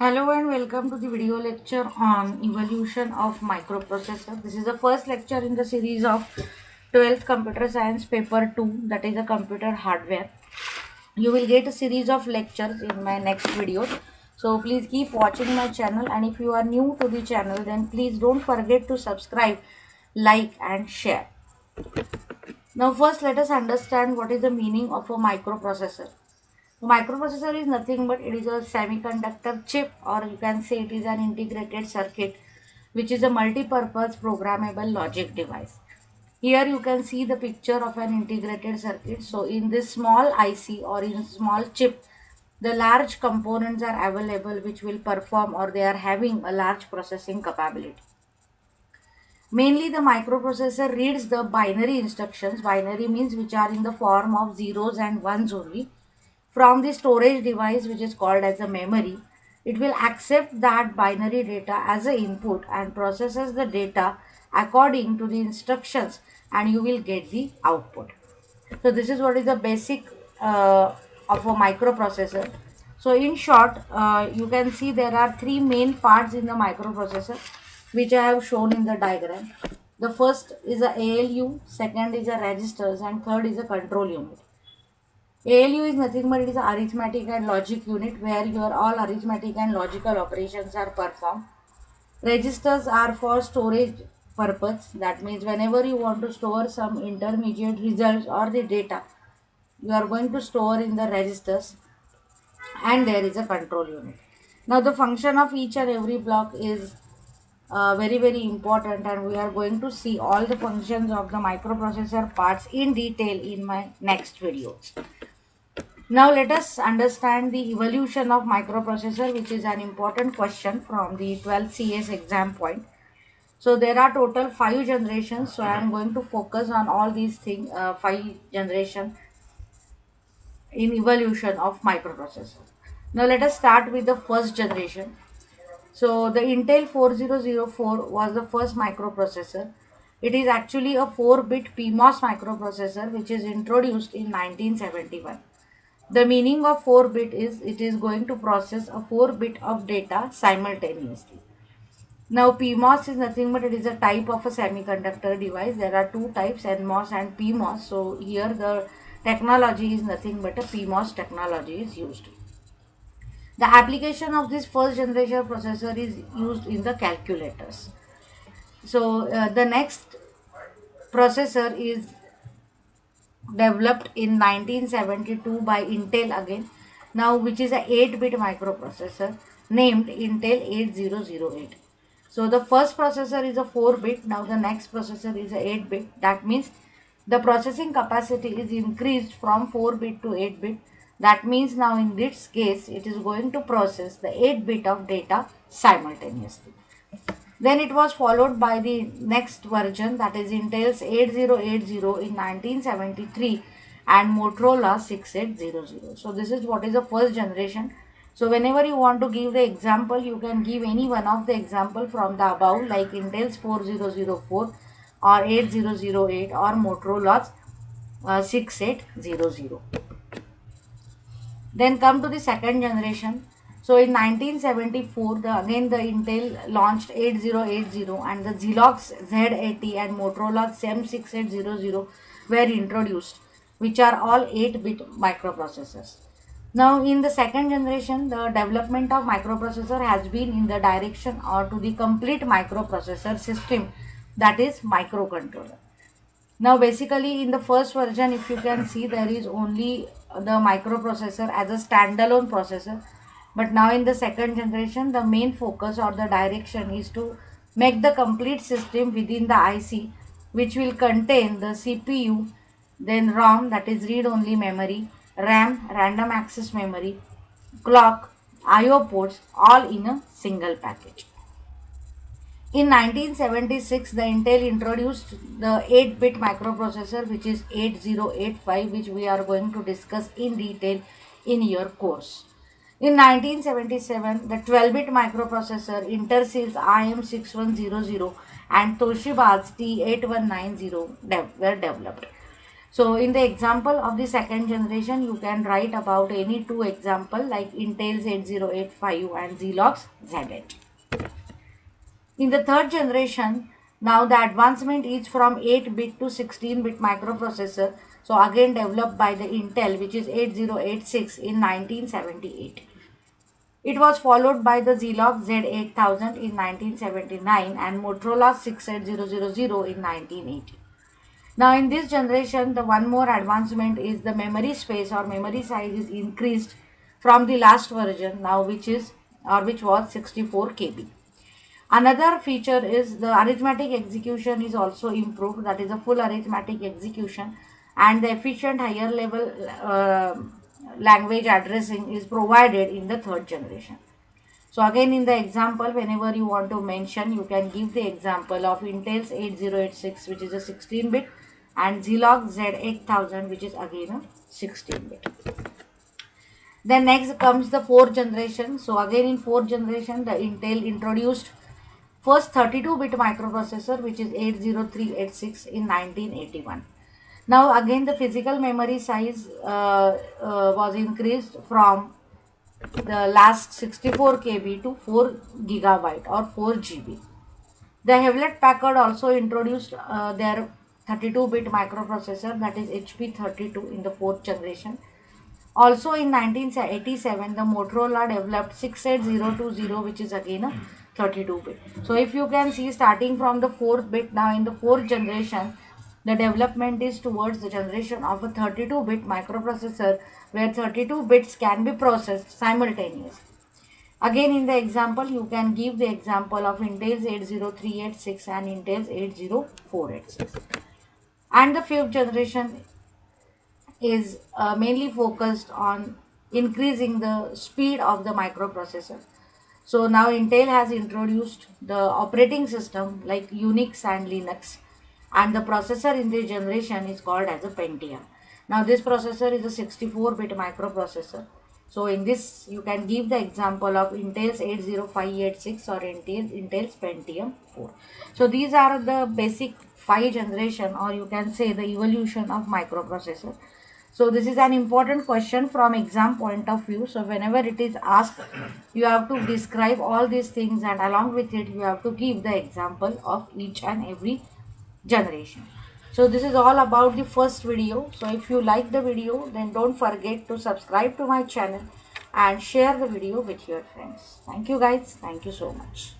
Hello and welcome to the video lecture on evolution of microprocessor. This is the first lecture in the series of 12th computer science paper 2, that is a computer hardware. You will get a series of lectures in my next videos. So please keep watching my channel, and if you are new to the channel then please don't forget to subscribe, like and share. Now first let us understand what is the meaning of a microprocessor. Microprocessor is nothing but it is a semiconductor chip, or you can say it is an integrated circuit, which is a multi-purpose programmable logic device. Here you can see the picture of an integrated circuit. So in this small IC or in small chip, the large components are available which will perform, or they are having a large processing capability. Mainly the microprocessor reads the binary instructions. Binary means which are in the form of zeros and ones only, from the storage device which is called as a memory. It will accept that binary data as an input and processes the data according to the instructions, and you will get the output. So this is what is the basic of a microprocessor. So in short, you can see there are three main parts in the microprocessor which I have shown in the diagram. The first is a ALU, second is a registers, and third is a control unit. ALU is nothing but it is a arithmetic and logic unit where your all arithmetic and logical operations are performed. Registers are for storage purpose. That means whenever you want to store some intermediate results or the data, you are going to store in the registers, and there is a control unit. Now the function of each and every block is very important, and we are going to see all the functions of the microprocessor parts in detail in my next video. Now let us understand the evolution of microprocessor, which is an important question from the 12th CS exam point. So there are total 5 generations. So I am going to focus on all these things, 5 generation in evolution of microprocessor. Now let us start with the first generation. So the Intel 4004 was the first microprocessor. It is actually a 4-bit PMOS microprocessor which is introduced in 1971. The meaning of 4-bit is it is going to process a 4-bit of data simultaneously. Now PMOS is nothing but it is a type of a semiconductor device. There are two types, NMOS and PMOS. So here the technology is nothing but a PMOS technology is used. The application of this first generation processor is used in the calculators. So the next processor is developed in 1972 by Intel again, now which is a 8-bit microprocessor named Intel 8008. So the first processor is a 4-bit, now the next processor is a 8-bit. That means the processing capacity is increased from 4-bit to 8-bit. That means now in this case it is going to process the 8-bit of data simultaneously. Then it was followed by the next version, that is Intel's 8080 in 1973 and Motorola 6800. So this is what is the first generation. So whenever you want to give the example, you can give any one of the example from the above, like Intel's 4004 or 8008 or Motorola's 6800. Then come to the second generation. So in 1974, again the Intel launched 8080 and the Xerox Z80 and Motorola SEM6800 were introduced, which are all 8-bit microprocessors. Now in the second generation, the development of microprocessor has been in the direction or to the complete microprocessor system, that is microcontroller. Now basically in the first version, if you can see, there is only the microprocessor as a standalone processor. But now in the second generation, the main focus or the direction is to make the complete system within the IC, which will contain the CPU, then ROM, that is read only memory, RAM, random access memory, clock, IO ports, all in a single package. In 1976, the Intel introduced the 8-bit microprocessor, which is 8085, which we are going to discuss in detail in your course. In 1977, the 12-bit microprocessor Intersil's IM6100 and Toshiba's T8190 were developed. So in the example of the second generation, you can write about any two example like Intel's 8085 and Zilog's Z8. In the third generation, now the advancement is from 8-bit to 16-bit microprocessor. So again developed by the Intel, which is 8086 in 1978. It was followed by the Zilog Z8000 in 1979 and Motorola 68000 in 1980. Now in this generation, the one more advancement is the memory space or memory size is increased from the last version now, which was 64 KB. Another feature is the arithmetic execution is also improved, that is a full arithmetic execution, and the efficient higher level language addressing is provided in the third generation. So again in the example, whenever you want to mention, you can give the example of Intel's 8086, which is a 16-bit, and Zilog Z8000, which is again a 16-bit. Then next comes the fourth generation. So again in fourth generation, the Intel introduced first 32-bit microprocessor, which is 80386 in 1981. Now again the physical memory size was increased from the last 64 KB to 4 gigabyte or 4 GB. The Hewlett Packard also introduced their 32-bit microprocessor, that is HP32, in the fourth generation. Also in 1987, the Motorola developed 68020, which is again a 32-bit. So if you can see, starting from the 4th bit, now in the 4th generation, the development is towards the generation of a 32-bit microprocessor where 32 bits can be processed simultaneously. Again in the example, you can give the example of Intel's 80386 and Intel's 80486. And the 5th generation is mainly focused on increasing the speed of the microprocessor. So now Intel has introduced the operating system like Unix and Linux, and the processor in this generation is called as a Pentium. Now this processor is a 64-bit microprocessor. So in this you can give the example of Intel's 80586 or Intel's Pentium 4. So these are the basic 5 generation, or you can say the evolution of microprocessor. So this is an important question from exam point of view. So whenever it is asked, you have to describe all these things, and along with it you have to give the example of each and every generation. So this is all about the first video. So if you like the video, then don't forget to subscribe to my channel and share the video with your friends. Thank you guys. Thank you so much.